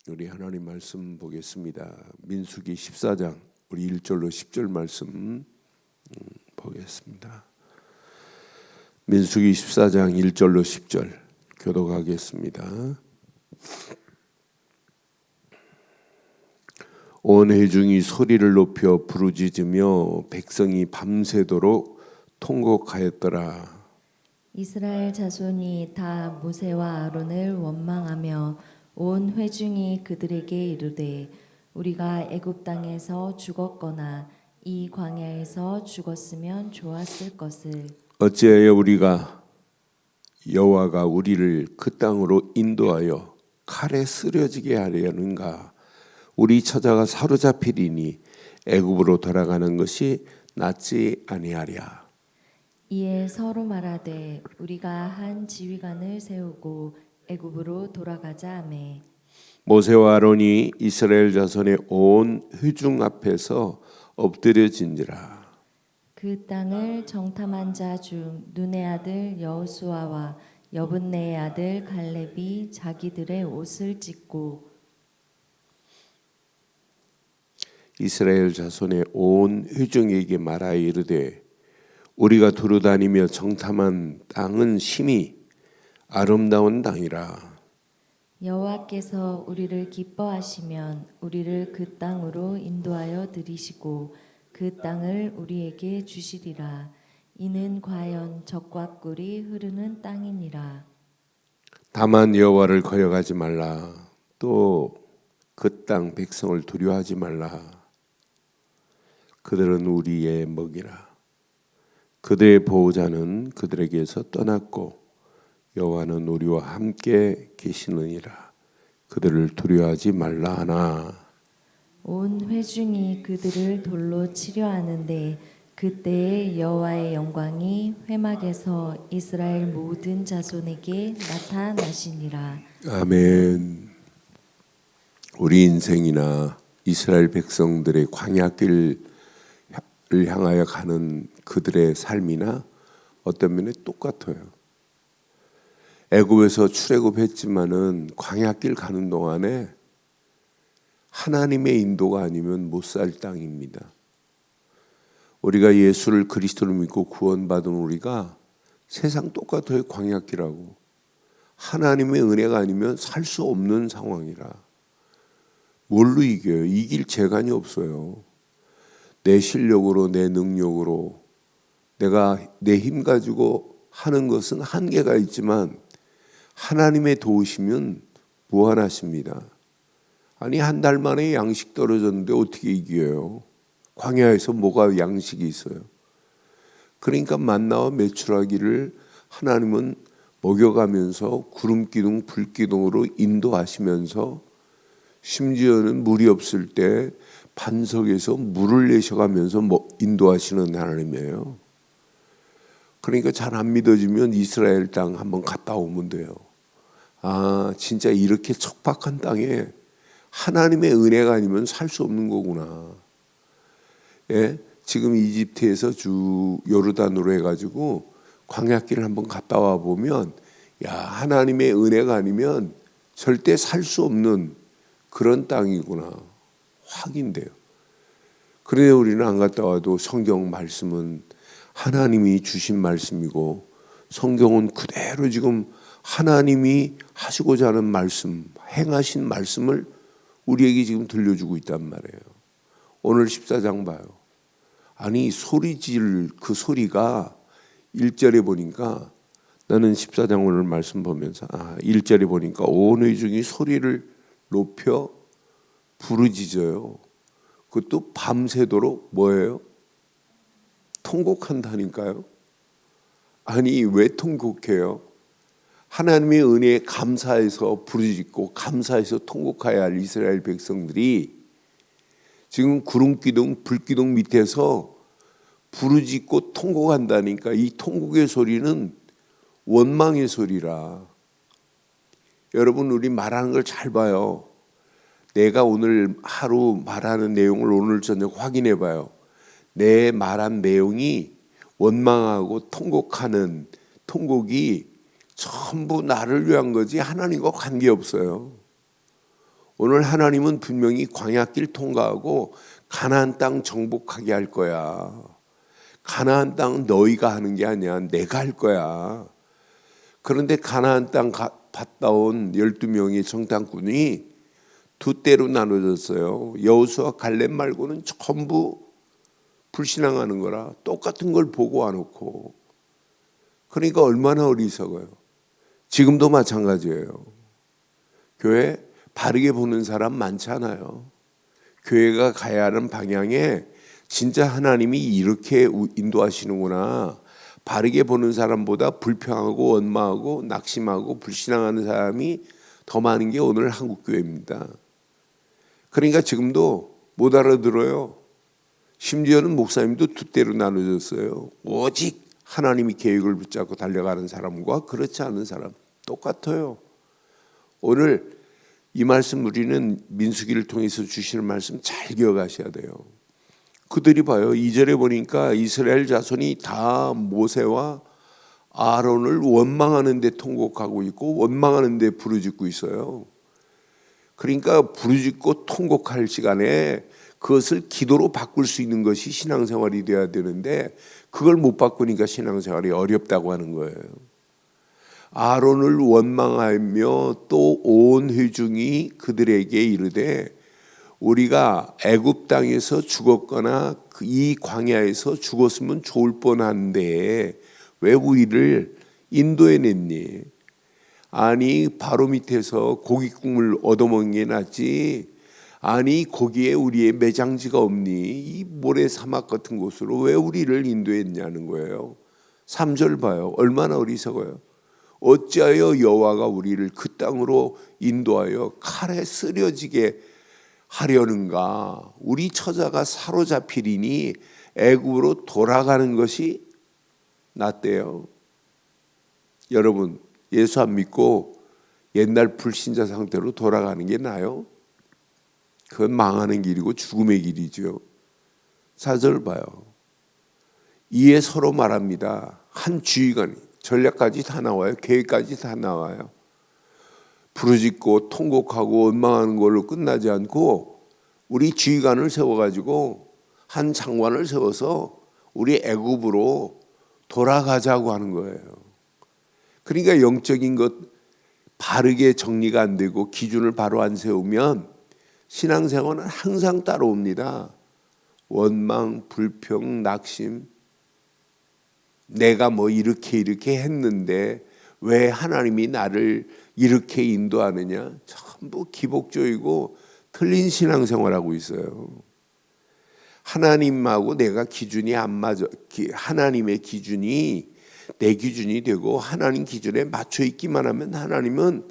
우리 하나님 말씀 보겠습니다. 민수기 14장 우리 1절로 10절 말씀 보겠습니다. 민수기 14장 1절로 10절 교독하겠습니다. 온 회중이 소리를 높여 부르짖으며 백성이 밤새도록 통곡하였더라. 이스라엘 자손이 다 모세와 아론을 원망하며 온 회중이 그들에게 이르되 우리가 애굽 땅에서 죽었거나 이 광야에서 죽었으면 좋았을 것을 어찌하여 우리가 여호와가 우리를 그 땅으로 인도하여 칼에 쓰려지게 하려는가? 우리 처자가 사로잡히리니 애굽으로 돌아가는 것이 낫지 아니하랴. 이에 서로 말하되 우리가 한 지휘관을 세우고 애굽으로 돌아가자 하매 모세와 아론이 이스라엘 자손의 온 회중 앞에서 엎드려진지라. 그 땅을 정탐한 자 중 눈의 아들 여호수아와 여분네의 아들 갈렙이 자기들의 옷을 찢고 이스라엘 자손의 온 회중에게 말하여 이르되 우리가 두루다니며 정탐한 땅은 심히 아름다운 땅이라. 여호와께서 우리를 기뻐하시면 우리를 그 땅으로 인도하여 들이시고 그 땅을 우리에게 주시리라. 이는 과연 젖과 꿀이 흐르는 땅이니라. 다만 여호와를 거역하지 말라. 또 그 땅 백성을 두려워하지 말라. 그들은 우리의 먹이라. 그들의 보호자는 그들에게서 떠났고 여호와는 우리와 함께 계시느니라. 그들을 두려워하지 말라 하나. 온 회중이 그들을 돌로 치려 하는데 그때에 여호와의 영광이 회막에서 이스라엘 모든 자손에게 나타나시니라. 아멘. 우리 인생이나 이스라엘 백성들의 광야길을 향하여 가는 그들의 삶이나 어떤 면에 똑같아요. 애굽에서 출애굽했지만은 광야길 가는 동안에 하나님의 인도가 아니면 못 살 땅입니다. 우리가 예수를 그리스도를 믿고 구원받은 우리가 세상 똑같아요. 광야길하고 하나님의 은혜가 아니면 살 수 없는 상황이라. 뭘로 이겨요? 이길 재간이 없어요. 내 실력으로 내 능력으로 내가 내 힘 가지고 하는 것은 한계가 있지만 하나님의 도우시면 무한하십니다. 아니 한 달 만에 양식 떨어졌는데 어떻게 이겨요? 광야에서 뭐가 양식이 있어요? 그러니까 만나와 메추라기를 하나님은 먹여가면서 구름기둥 불기둥으로 인도하시면서 심지어는 물이 없을 때 반석에서 물을 내셔가면서 인도하시는 하나님이에요. 그러니까 잘 안 믿어지면 이스라엘 땅 한번 갔다 오면 돼요. 아, 진짜 이렇게 척박한 땅에 하나님의 은혜가 아니면 살 수 없는 거구나. 예? 지금 이집트에서 주 요르단으로 해가지고 광야길을 한번 갔다 와 보면 야, 하나님의 은혜가 아니면 절대 살 수 없는 그런 땅이구나 확인돼요. 그런데 우리는 안 갔다 와도 성경 말씀은 하나님이 주신 말씀이고 성경은 그대로 지금 하나님이 하시고자 하는 말씀, 행하신 말씀을 우리에게 지금 들려주고 있단 말이에요. 오늘 14장 봐요. 아니 소리 지를 그 소리가 1절에 보니까 나는 14장 오늘 말씀 보면서 1절에 보니까 온 회중이 소리를 높여 부르짖어요. 그것도 밤새도록 뭐예요? 통곡한다니까요. 아니 왜 통곡해요? 하나님의 은혜에 감사해서 부르짖고 감사해서 통곡해야 할 이스라엘 백성들이 지금 구름기둥 불기둥 밑에서 부르짖고 통곡한다니까. 이 통곡의 소리는 원망의 소리라. 여러분 우리 말하는 걸 잘 봐요. 내가 오늘 하루 말하는 내용을 오늘 저녁 확인해 봐요. 내 말한 내용이 원망하고 통곡하는 통곡이 전부 나를 위한 거지 하나님과 관계없어요. 오늘 하나님은 분명히 광야길 통과하고 가나안 땅 정복하게 할 거야. 가나안 땅 너희가 하는 게 아니야. 내가 할 거야. 그런데 가나안 땅 갔다 온 12명의 정탐꾼이 두 때로 나눠졌어요. 여호수아 갈렙 말고는 전부 불신앙하는 거라 똑같은 걸 보고 와놓고. 그러니까 얼마나 어리석어요. 지금도 마찬가지예요. 교회 바르게 보는 사람 많잖아요. 교회가 가야 하는 방향에 진짜 하나님이 이렇게 인도하시는구나. 바르게 보는 사람보다 불평하고 원망하고 낙심하고 불신앙하는 사람이 더 많은 게 오늘 한국교회입니다. 그러니까 지금도 못 알아들어요. 심지어는 목사님도 두 때로 나눠졌어요. 오직 하나님이 계획을 붙잡고 달려가는 사람과 그렇지 않은 사람 똑같아요. 오늘 이 말씀 우리는 민수기를 통해서 주시는 말씀 잘 기억하셔야 돼요. 그들이 봐요. 2절에 보니까 이스라엘 자손이 다 모세와 아론을 원망하는 데 통곡하고 있고 원망하는 데 부르짖고 있어요. 그러니까 부르짖고 통곡할 시간에 그것을 기도로 바꿀 수 있는 것이 신앙생활이 되어야 되는데 그걸 못 바꾸니까 신앙생활이 어렵다고 하는 거예요. 아론을 원망하며 또 온 회중이 그들에게 이르되 우리가 애굽 땅에서 죽었거나 이 광야에서 죽었으면 좋을 뻔한데 왜 우리를 인도해 냈니? 아니 바로 밑에서 고기 국물 얻어먹는 게 낫지. 아니 거기에 우리의 매장지가 없니? 이 모래 사막 같은 곳으로 왜 우리를 인도했냐는 거예요. 3절 봐요. 얼마나 어리석어요. 어찌하여 여호와가 우리를 그 땅으로 인도하여 칼에 쓰려지게 하려는가? 우리 처자가 사로잡히리니 애굽으로 돌아가는 것이 낫대요. 여러분 예수 안 믿고 옛날 불신자 상태로 돌아가는 게 나아요? 그건 망하는 길이고 죽음의 길이죠. 4절 봐요. 이에 서로 말합니다. 한 주의관이 전략까지 다 나와요. 계획까지 다 나와요. 부르짖고 통곡하고 원망하는 걸로 끝나지 않고 우리 지휘관을 세워가지고 한 장관을 세워서 우리 애굽으로 돌아가자고 하는 거예요. 그러니까 영적인 것 바르게 정리가 안 되고 기준을 바로 안 세우면 신앙생활은 항상 따라옵니다. 원망, 불평, 낙심. 내가 뭐 이렇게 했는데 왜 하나님이 나를 이렇게 인도하느냐? 전부 기복적이고 틀린 신앙생활하고 있어요. 하나님하고 내가 기준이 안 맞아. 하나님의 기준이 내 기준이 되고 하나님 기준에 맞춰 있기만 하면 하나님은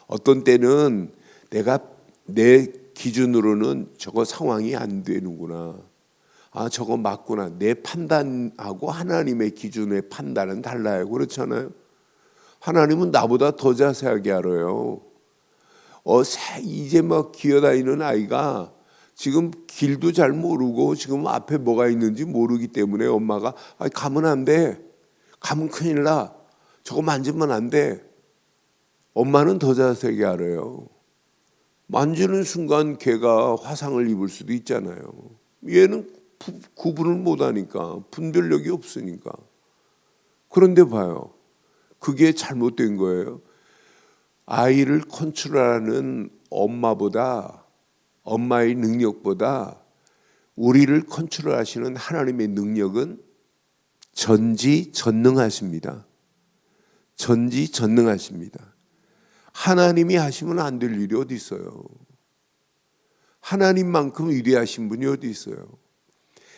어떤 때는 내가 내 기준으로는 저거 상황이 안 되는구나. 아 저거 맞구나. 내 판단하고 하나님의 기준의 판단은 달라요. 그렇잖아요. 하나님은 나보다 더 자세하게 알아요. 이제 막 기어다니는 아이가 지금 길도 잘 모르고 지금 앞에 뭐가 있는지 모르기 때문에 엄마가 가면 안 돼. 가면 큰일 나. 저거 만지면 안 돼. 엄마는 더 자세하게 알아요. 만지는 순간 걔가 화상을 입을 수도 있잖아요. 얘는 구분을 못하니까 분별력이 없으니까. 그런데 봐요. 그게 잘못된 거예요. 아이를 컨트롤하는 엄마의 능력보다 우리를 컨트롤하시는 하나님의 능력은 전지전능하십니다. 전지전능하십니다. 하나님이 하시면 안 될 일이 어디 있어요? 하나님만큼 위대하신 분이 어디 있어요?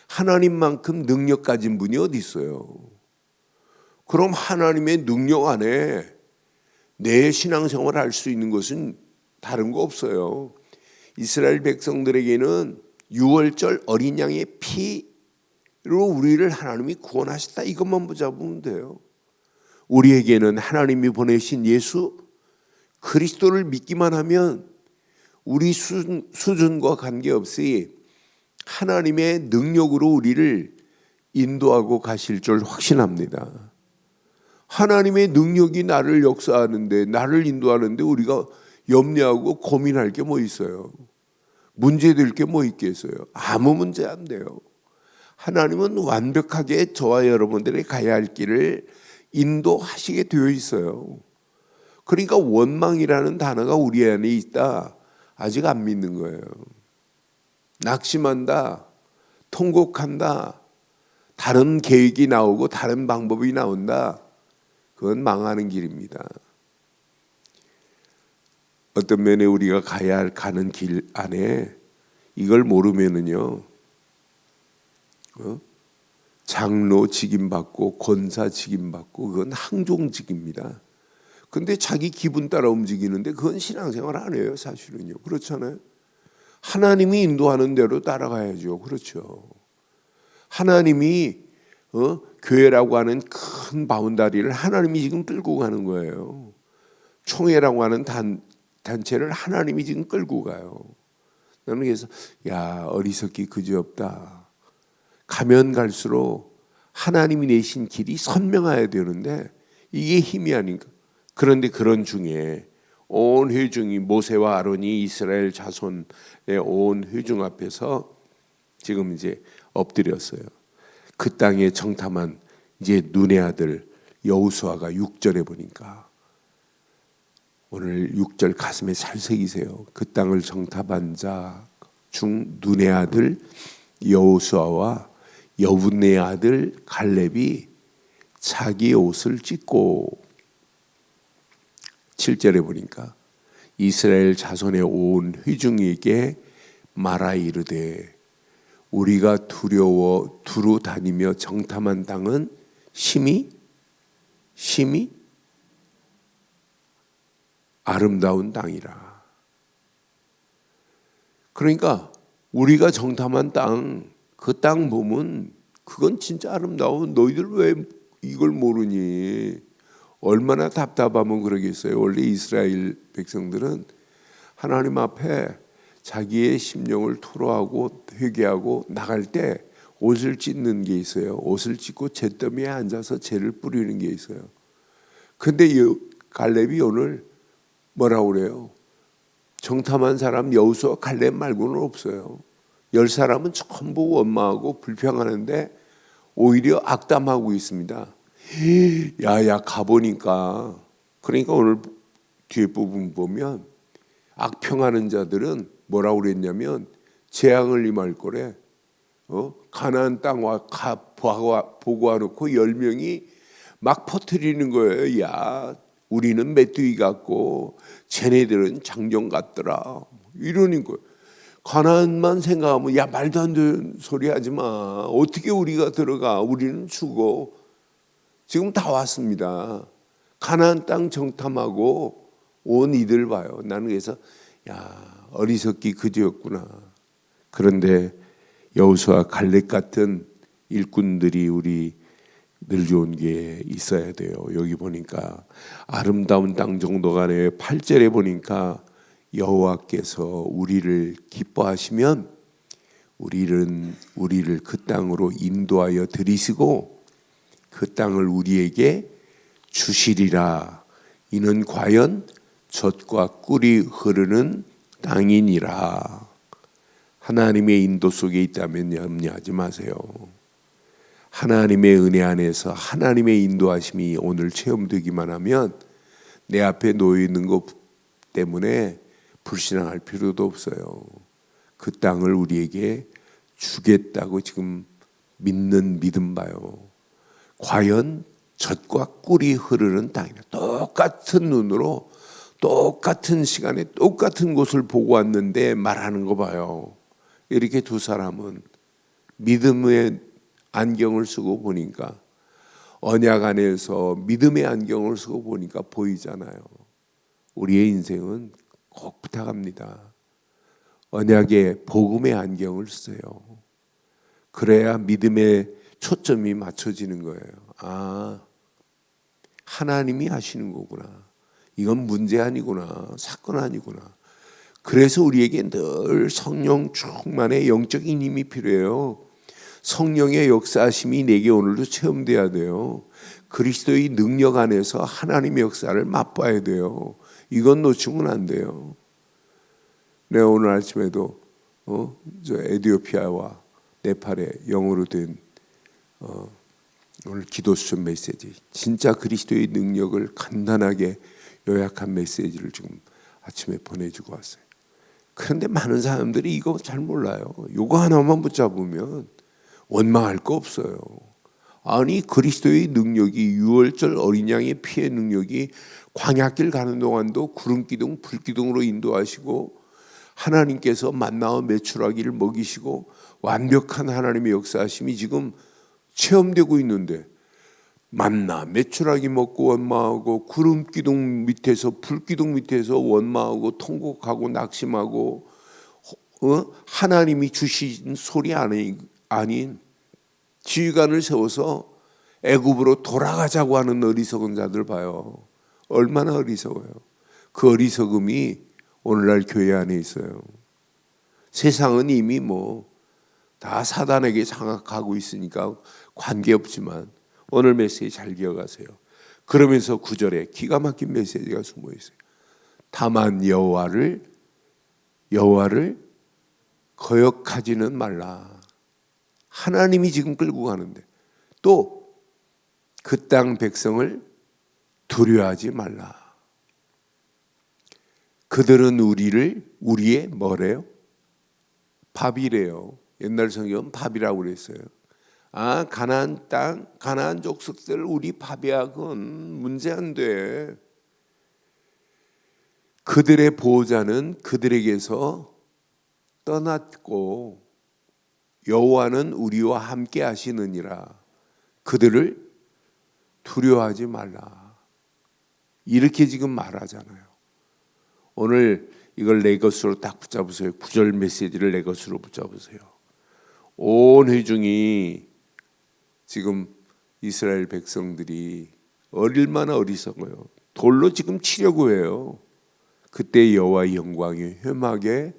하나님만큼 능력 가진 분이 어디 있어요? 그럼 하나님의 능력 안에 내 신앙생활을 할 수 있는 것은 다른 거 없어요. 이스라엘 백성들에게는 유월절 어린 양의 피로 우리를 하나님이 구원하셨다. 이것만 붙잡으면 돼요. 우리에게는 하나님이 보내신 예수 그리스도를 믿기만 하면 우리 수준과 관계없이 하나님의 능력으로 우리를 인도하고 가실 줄 확신합니다. 하나님의 능력이 나를 역사하는데 나를 인도하는데 우리가 염려하고 고민할 게 뭐 있어요? 문제될 게 뭐 있겠어요? 아무 문제 안 돼요. 하나님은 완벽하게 저와 여러분들이 가야 할 길을 인도하시게 되어 있어요. 그러니까 원망이라는 단어가 우리 안에 있다, 아직 안 믿는 거예요. 낙심한다, 통곡한다, 다른 계획이 나오고 다른 방법이 나온다, 그건 망하는 길입니다. 어떤 면에 우리가 가는 길 안에 이걸 모르면은요, 장로 직임받고 권사 직임받고 그건 항종직입니다. 근데 자기 기분 따라 움직이는데 그건 신앙생활 아니에요, 사실은요. 그렇잖아요. 하나님이 인도하는 대로 따라가야죠. 그렇죠. 하나님이 교회라고 하는 큰 바운다리를 하나님이 지금 끌고 가는 거예요. 총회라고 하는 단체를 하나님이 지금 끌고 가요. 나는 그래서 어리석기 그지없다. 가면 갈수록 하나님이 내신 길이 선명해야 되는데 이게 힘이 아닌가. 그런데 그런 중에 온 회중이, 모세와 아론이 이스라엘 자손의 온 회중 앞에서 지금 이제 엎드렸어요. 그 땅에 정탐한 이제 눈의 아들 여호수아가 6절에 보니까, 오늘 6절 가슴에 잘 새기세요. 그 땅을 정탐한 자 중 눈의 아들 여호수아와 여분네의 아들 갈렙이 자기 옷을 찢고, 7절에 보니까 이스라엘 자손의 온 회중에게 말하 이르되 우리가 두려워 두루 다니며 정탐한 땅은 심히 아름다운 땅이라. 그러니까 우리가 정탐한 땅, 그 땅 보면 그건 진짜 아름다워. 너희들 왜 이걸 모르니? 얼마나 답답하면 그러겠어요. 원래 이스라엘 백성들은 하나님 앞에 자기의 심령을 토로하고 회개하고 나갈 때 옷을 찢는 게 있어요. 옷을 찢고 잿더미에 앉아서 재를 뿌리는 게 있어요. 근데 갈렙이 오늘 뭐라고 그래요? 정탐한 사람 여호수아 갈렙 말고는 없어요. 10사람은 전부 원망하고 불평하는데 오히려 악담하고 있습니다. 야야 가보니까, 그러니까 오늘 뒤에 부분 보면 악평하는 자들은 뭐라고 그랬냐면 재앙을 임할 거래. 가나안 땅 보고 와놓고 10명이 막 퍼뜨리는 거예요. 야, 우리는 메뚜기 같고 쟤네들은 장정 같더라, 이러는 거예요. 가나안만 생각하면 야, 말도 안 되는 소리 하지 마. 어떻게 우리가 들어가? 우리는 죽어. 지금 다 왔습니다. 가나안 땅 정탐하고 온 이들 봐요. 나는 그래서 어리석기 그지였구나. 그런데 여호수아 갈렙 같은 일꾼들이 우리 늘 좋은 게 있어야 돼요. 여기 보니까 아름다운 땅 정도가 아니에요. 8절에 보니까 여호와께서 우리를 기뻐하시면 우리를 그 땅으로 인도하여 들이시고 그 땅을 우리에게 주시리라. 이는 과연 젖과 꿀이 흐르는 땅이니라. 하나님의 인도 속에 있다면 염려하지 마세요. 하나님의 은혜 안에서 하나님의 인도하심이 오늘 체험되기만 하면 내 앞에 놓여 있는 것 때문에 불신앙할 필요도 없어요. 그 땅을 우리에게 주겠다고 지금 믿는 믿음 봐요. 과연 젖과 꿀이 흐르는 땅이다. 똑같은 눈으로 똑같은 시간에 똑같은 곳을 보고 왔는데 말하는 거 봐요. 이렇게 두 사람은 믿음의 안경을 쓰고 보니까, 언약 안에서 믿음의 안경을 쓰고 보니까 보이잖아요. 우리의 인생은 꼭 부탁합니다. 언약의 복음의 안경을 쓰세요. 그래야 믿음의 초점이 맞춰지는 거예요. 하나님이 하시는 거구나. 이건 문제 아니구나. 사건 아니구나. 그래서 우리에게 늘 성령 충만의 영적인 힘이 필요해요. 성령의 역사하심이 내게 오늘도 체험돼야 돼요. 그리스도의 능력 안에서 하나님의 역사를 맛봐야 돼요. 이건 놓치면 안 돼요. 내가 오늘 아침에도 저 에티오피아와 네팔에 영어로 된 오늘 기도 수준 메시지, 진짜 그리스도의 능력을 간단하게 요약한 메시지를 지금 아침에 보내주고 왔어요. 그런데 많은 사람들이 이거 잘 몰라요. 이거 하나만 붙잡으면 원망할 거 없어요. 아니 그리스도의 능력이, 유월절 어린 양의 피의 능력이 광야길 가는 동안도 구름기둥 불기둥으로 인도하시고, 하나님께서 만나와 메추라기를 먹이시고 완벽한 하나님의 역사하심이 지금 체험되고 있는데, 만나 메추라기 먹고 원망하고, 구름기둥 밑에서 불기둥 밑에서 원망하고 통곡하고 낙심하고, 하나님이 주신 소리 아닌 지휘관을 세워서 애굽으로 돌아가자고 하는 어리석은 자들 봐요. 얼마나 어리석어요. 그 어리석음이 오늘날 교회 안에 있어요. 세상은 이미 다 사단에게 장악하고 있으니까 관계없지만 오늘 메시지 잘 기억하세요. 그러면서 9절에 기가 막힌 메시지가 숨어 있어요. 다만 여호와를 거역하지는 말라. 하나님이 지금 끌고 가는데 또 그 땅 백성을 두려워하지 말라. 그들은 우리의 뭐래요? 밥이래요. 옛날 성경은 밥이라고 그랬어요. 가나안 땅, 가나안 족속들 우리 밥이야. 그건 문제 안 돼. 그들의 보호자는 그들에게서 떠났고 여호와는 우리와 함께 하시느니라. 그들을 두려워하지 말라. 이렇게 지금 말하잖아요. 오늘 이걸 내 것으로 딱 붙잡으세요. 9절 메시지를 내 것으로 붙잡으세요. 온 회중이 지금 이스라엘 백성들이 얼마나 어리석어요. 돌로 지금 치려고 해요. 그때 여호와의 영광이 회막에서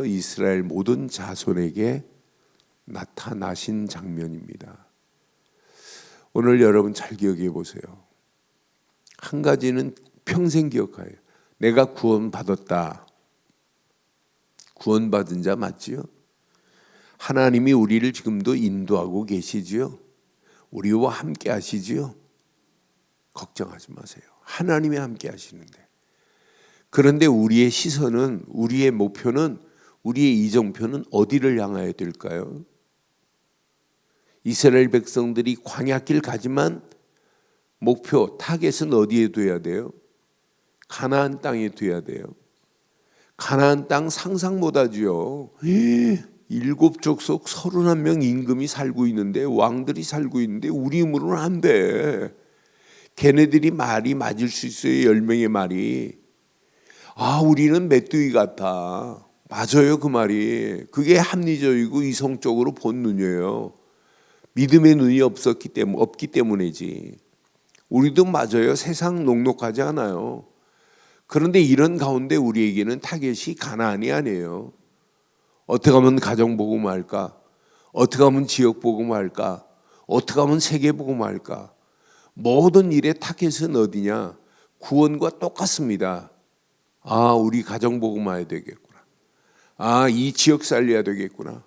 이스라엘 모든 자손에게 나타나신 장면입니다. 오늘 여러분 잘 기억해 보세요. 한 가지는 평생 기억해요. 내가 구원받았다. 구원받은 자 맞지요? 하나님이 우리를 지금도 인도하고 계시지요? 우리와 함께 하시지요? 걱정하지 마세요. 하나님이 함께 하시는데. 그런데 우리의 시선은, 우리의 목표는, 우리의 이정표는 어디를 향하여 될까요? 이스라엘 백성들이 광야길 가지만 목표, 타겟은 어디에 둬야 돼요? 가나안 땅에 둬야 돼요. 가나안 땅 상상 못하지요. 7족속 31명 임금이 살고 있는데, 왕들이 살고 있는데 우리 힘으로는 안 돼. 걔네들이 말이 맞을 수 있어요. 10명의 말이. 우리는 메뚜기 같아. 맞아요, 그 말이. 그게 합리적이고 이성적으로 본 눈이에요. 믿음의 눈이 없기 때문이지. 우리도 맞아요. 세상 녹록하지 않아요. 그런데 이런 가운데 우리에게는 타겟이 가나안이 아니에요. 어떻게 하면 가정복음할까? 어떻게 하면 지역복음할까? 어떻게 하면 세계복음할까? 모든 일의 타겟은 어디냐? 구원과 똑같습니다. 우리 가정복음해야 되겠구나. 이 지역 살려야 되겠구나.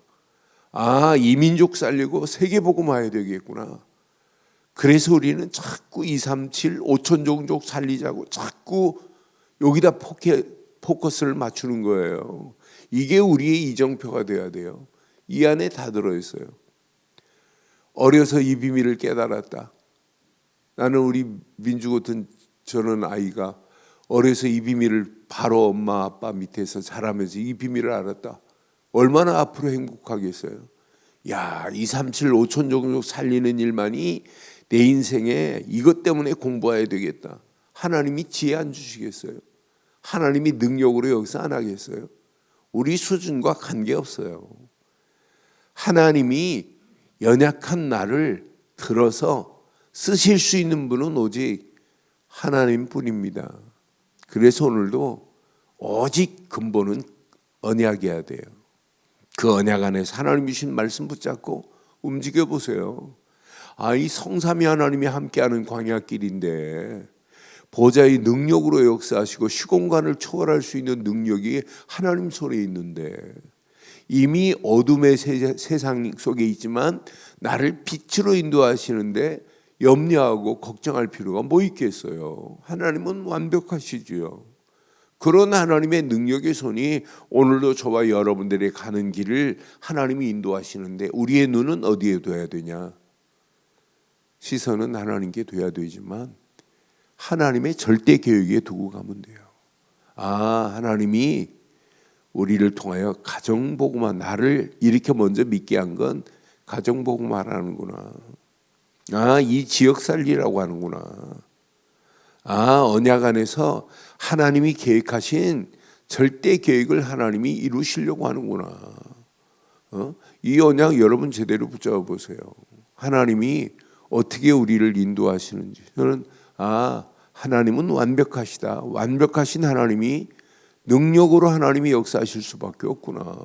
이 민족 살리고 세계복음해야 되겠구나. 그래서 우리는 자꾸 237, 5천 종족 살리자고 자꾸 여기다 포커스를 맞추는 거예요. 이게 우리의 이정표가 돼야 돼요. 이 안에 다 들어있어요. 어려서 이 비밀을 깨달았다. 나는 우리 민주 같은 저런 아이가 어려서 이 비밀을 바로 엄마 아빠 밑에서 자라면서 이 비밀을 알았다. 얼마나 앞으로 행복하겠어요. 237, 5천 종족 살리는 일만이 내 인생에 이것 때문에 공부해야 되겠다. 하나님이 지혜 안 주시겠어요? 하나님이 능력으로 여기서 안 하겠어요? 우리 수준과 관계없어요. 하나님이 연약한 나를 들어서 쓰실 수 있는 분은 오직 하나님뿐입니다. 그래서 오늘도 오직 근본은 언약이어야 돼요. 그 언약 안에서 하나님이 주신 말씀 붙잡고 움직여 보세요. 이 성삼위 하나님이 함께하는 광야길인데 보좌의 능력으로 역사하시고 시공간을 초월할 수 있는 능력이 하나님 손에 있는데, 이미 어둠의 세상 속에 있지만 나를 빛으로 인도하시는데 염려하고 걱정할 필요가 뭐 있겠어요. 하나님은 완벽하시지요. 그런 하나님의 능력의 손이 오늘도 저와 여러분들의 가는 길을 하나님이 인도하시는데, 우리의 눈은 어디에 둬야 되냐? 시선은 하나님께 둬야 되지만 하나님의 절대 계획에 두고 가면 돼요. 하나님이 우리를 통하여 가정복음화, 나를 이렇게 먼저 믿게 한 건 가정복음화라는구나. 이 지역 살리라고 하는구나. 언약 안에서 하나님이 계획하신 절대 계획을 하나님이 이루시려고 하는구나. 이 언약 여러분 제대로 붙잡아 보세요. 하나님이 어떻게 우리를 인도하시는지. 저는 하나님은 완벽하시다. 완벽하신 하나님이 능력으로 하나님이 역사하실 수밖에 없구나.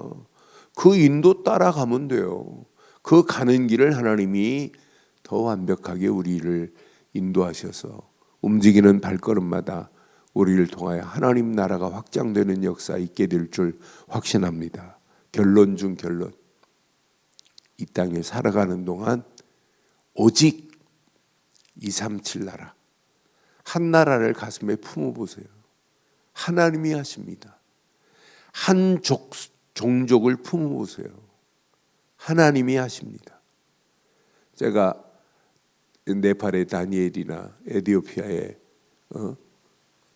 그 인도 따라가면 돼요. 그 가는 길을 하나님이 더 완벽하게 우리를 인도하셔서 움직이는 발걸음마다 우리를 통하여 하나님 나라가 확장되는 역사 있게 될 줄 확신합니다. 결론 중 결론. 이 땅에 살아가는 동안 오직 237 나라, 한 나라를 가슴에 품어보세요. 하나님이 하십니다. 한 종족을 품어보세요. 하나님이 하십니다. 제가 네팔의 다니엘이나 에티오피아의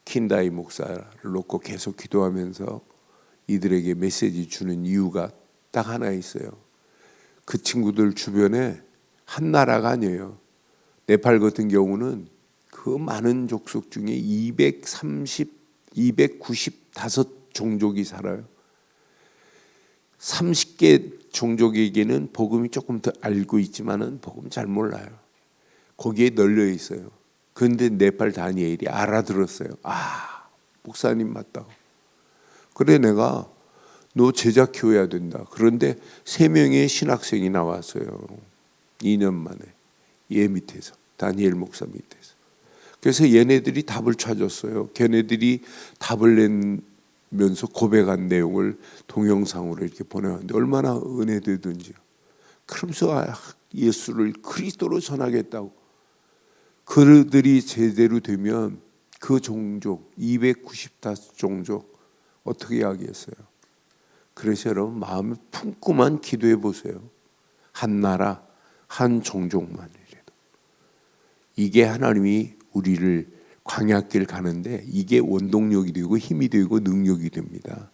킨다이 목사를 놓고 계속 기도하면서 이들에게 메시지 주는 이유가 딱 하나 있어요. 그 친구들 주변에 한 나라가 아니에요. 네팔 같은 경우는 그 많은 족속 중에 295 종족이 살아요. 30개 종족에게는 복음이 조금 더 알고 있지만은 복음 잘 몰라요. 거기에 널려 있어요. 그런데 네팔 다니엘이 알아들었어요. 목사님 맞다고. 그래, 내가 너 제자 키워야 된다. 그런데 3명의 신학생이 나왔어요. 2년 만에. 얘 밑에서, 다니엘 목사 밑에서. 그래서 얘네들이 답을 찾았어요. 걔네들이 답을 내면서 고백한 내용을 동영상으로 이렇게 보내왔는데 얼마나 은혜되든지요. 그러면서 예수를 그리스도로 전하겠다고. 그들이 제대로 되면 그 종족 295종족 어떻게 하겠어요? 그래서 여러분 마음을 품고만 기도해 보세요. 한 나라 한 종족만이라도. 이게 하나님이 우리를 광야길 가는데 이게 원동력이 되고 힘이 되고 능력이 됩니다.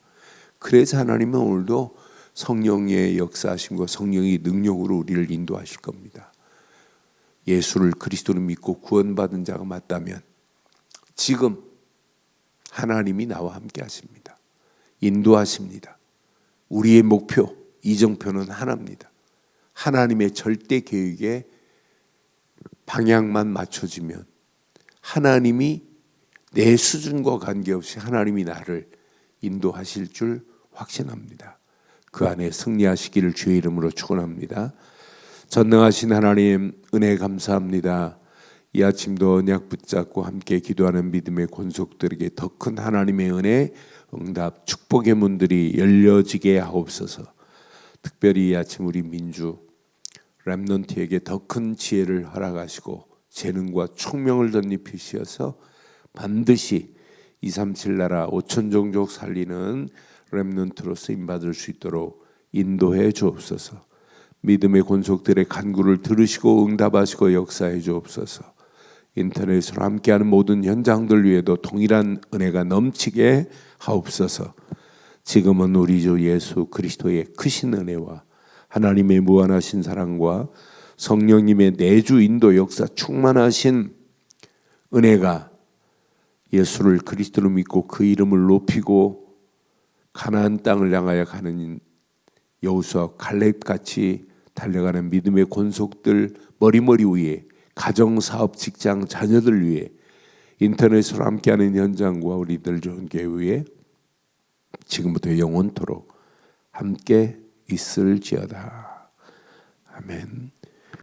그래서 하나님은 오늘도 성령의 역사하심과 성령의 능력으로 우리를 인도하실 겁니다. 예수를 그리스도로 믿고 구원받은 자가 맞다면 지금 하나님이 나와 함께 하십니다. 인도하십니다. 우리의 목표, 이정표는 하나입니다. 하나님의 절대 계획에 방향만 맞춰지면 하나님이 내 수준과 관계없이 하나님이 나를 인도하실 줄 확신합니다. 그 안에 승리하시기를 주의 이름으로 축원합니다. 전능하신 하나님 은혜 감사합니다. 이 아침도 언약 붙잡고 함께 기도하는 믿음의 권속들에게 더 큰 하나님의 은혜, 응답, 축복의 문들이 열려지게 하옵소서. 특별히 이 아침 우리 민주 렘넌트에게 더 큰 지혜를 허락하시고 재능과 총명을 덧입히시어서 반드시 237 나라 5천 종족 살리는 렘넌트로 쓰임받을 수 있도록 인도해 주옵소서. 믿음의 권속들의 간구를 들으시고 응답하시고 역사해 주옵소서. 인터넷으로 함께하는 모든 현장들 위에도 동일한 은혜가 넘치게 하옵소서. 지금은 우리 주 예수 그리스도의 크신 은혜와 하나님의 무한하신 사랑과 성령님의 내주 인도 역사 충만하신 은혜가 예수를 그리스도로 믿고 그 이름을 높이고 가나안 땅을 향하여 가는 여호수아 갈렙같이 달려가는 믿음의 권속들 머리머리 위에 가정, 사업, 직장, 자녀들 위해 인터넷으로 함께하는 현장과 우리들 좋은 교회에 지금부터 영원토록 함께 있을지어다. 아멘.